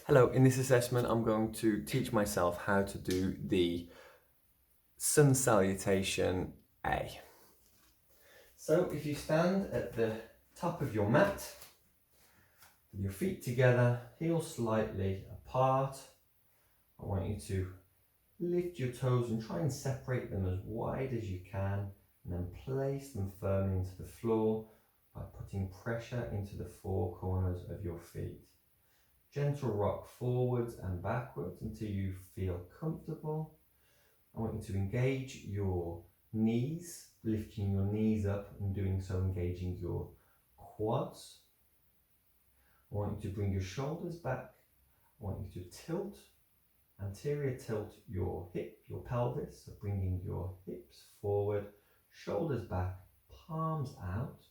Hello, in this assessment I'm going to teach myself how to do the Sun Salutation A. So if you stand at the top of your mat, with your feet together, heels slightly apart, I want you to lift your toes and try and separate them as wide as you can, and then place them firmly into the floor by putting pressure into the four corners of your feet. Gentle rock forwards and backwards until you feel comfortable. I want you to engage your knees, lifting your knees up and doing so engaging your quads. I want you to bring your shoulders back. I want you to tilt, anterior tilt your pelvis, so bringing your hips forward, shoulders back, palms out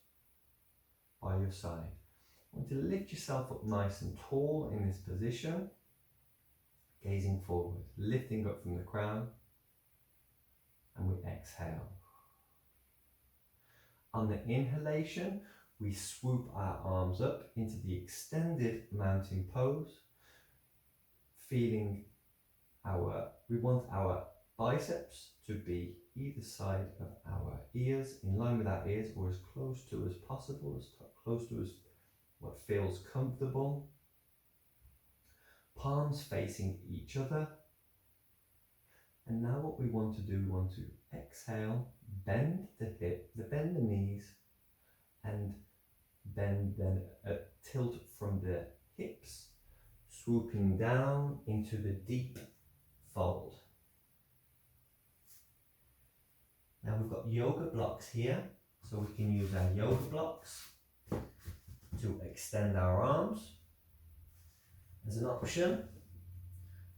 by your side. I want you to lift yourself up nice and tall in this position, gazing forward, lifting up from the crown, and we exhale. On the inhalation, we swoop our arms up into the extended mountain pose, feeling we want our biceps to be either side of our ears, in line with our ears, or as close to as possible, as close to as what feels comfortable. Palms facing each other. And now what we want to do, we want to exhale, bend the knees, and then tilt from the hips, swooping down into the deep fold. Now we've got yoga blocks here, so we can use our yoga blocks to extend our arms as an option.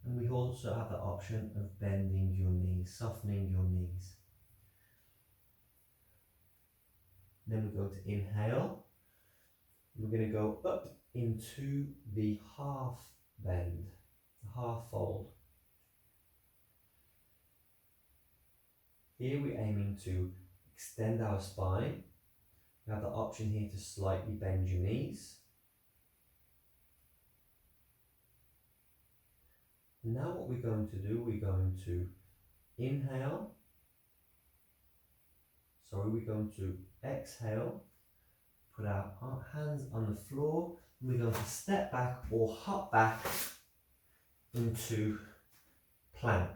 And we also have the option of bending your knees, softening your knees. Then we go to inhale. We're going to go up into the half bend, the half fold. Here we're aiming to extend our spine. You have the option here to slightly bend your knees. Now what we're going to do, we're going to inhale. Sorry, we're going to exhale, put our hands on the floor, and we're going to step back or hop back into plank.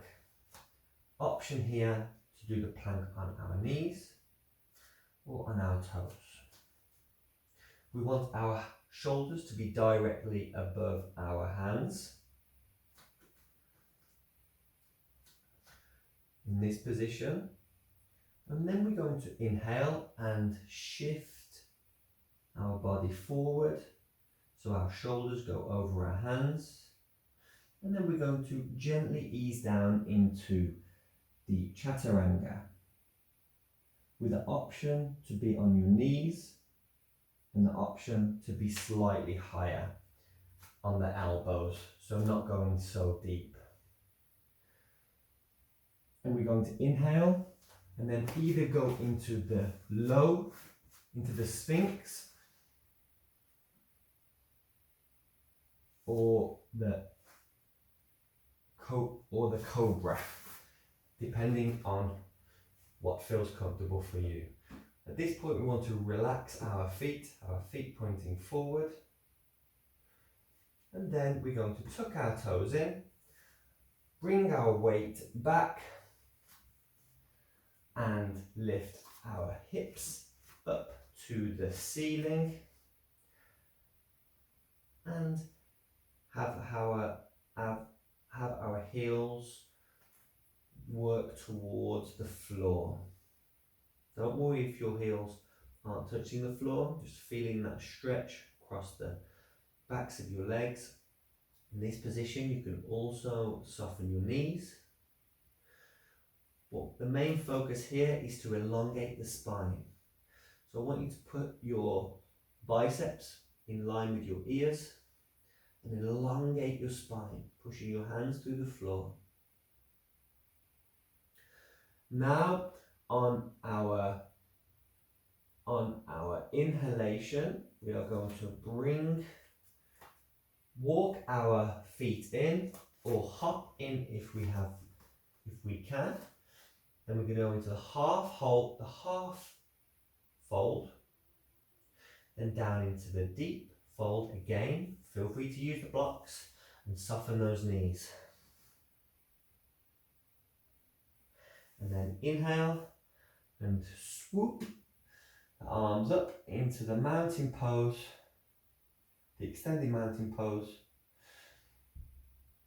Option here to do the plank on our knees or on our toes. We want our shoulders to be directly above our hands. In this position, and then we're going to inhale and shift our body forward so our shoulders go over our hands, and then we're going to gently ease down into the chaturanga with the option to be on your knees and the option to be slightly higher on the elbows, so not going so deep. And we're going to inhale and then either go into the Sphinx, or the Cobra, depending on what feels comfortable for you. At this point we want to relax our feet pointing forward, and then we're going to tuck our toes in, bring our weight back, and lift our hips up to the ceiling, and have our heels work towards the floor. Don't worry if your heels aren't touching the floor, just feeling that stretch across the backs of your legs. In this position you can also soften your knees. Well, the main focus here is to elongate the spine. So I want you to put your biceps in line with your ears and elongate your spine, pushing your hands through the floor. Now on our inhalation, we are going to bring walk our feet in or hop in if we can. Then we're going to go into the half hold, the half fold, then down into the deep fold again. Feel free to use the blocks and soften those knees. And then inhale and swoop the arms up into the mountain pose, the extended mountain pose,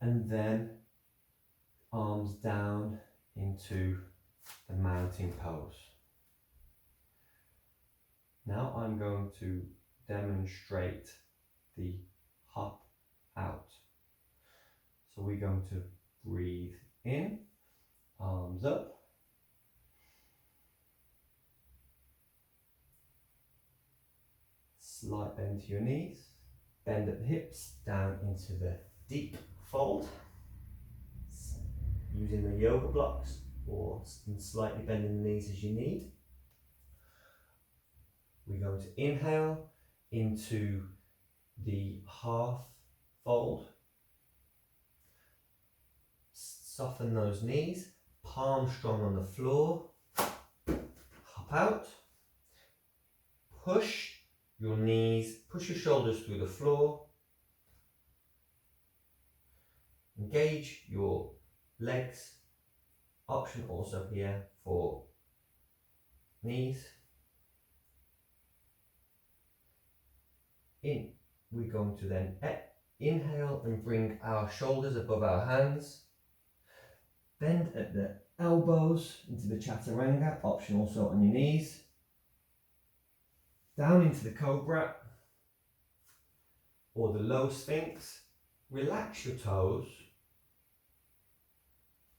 and then arms down into the mountain pose. Now I'm going to demonstrate the hop out. So we're going to breathe in, arms up, slight bend to your knees, bend at the hips, down into the deep fold, using the yoga blocks or slightly bending the knees as you need. We're going to inhale into the half fold, soften those knees, palms strong on the floor, hop out, push your knees, push your shoulders through the floor, engage your legs, option also here for knees. We're going to then inhale and bring our shoulders above our hands, bend at the elbows into the chaturanga, option also on your knees, down into the cobra or the low sphinx. Relax your toes.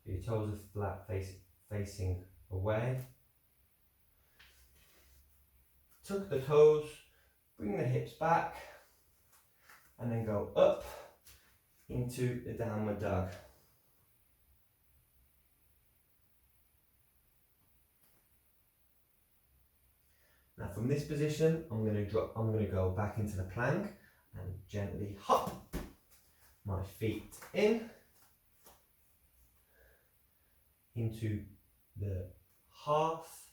Your toes are flat, facing away. Tuck the toes, bring the hips back, and then go up into the downward dog. Now from this position, I'm going to go back into the plank and gently hop my feet into the half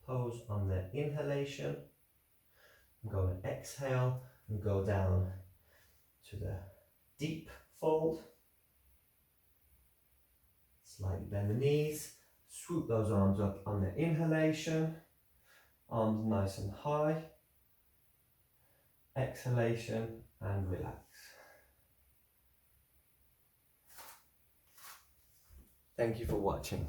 pose on the inhalation. I'm going to exhale and go down to the deep fold. Slightly bend the knees, swoop those arms up on the inhalation, arms nice and high, exhalation and relax. Thank you for watching.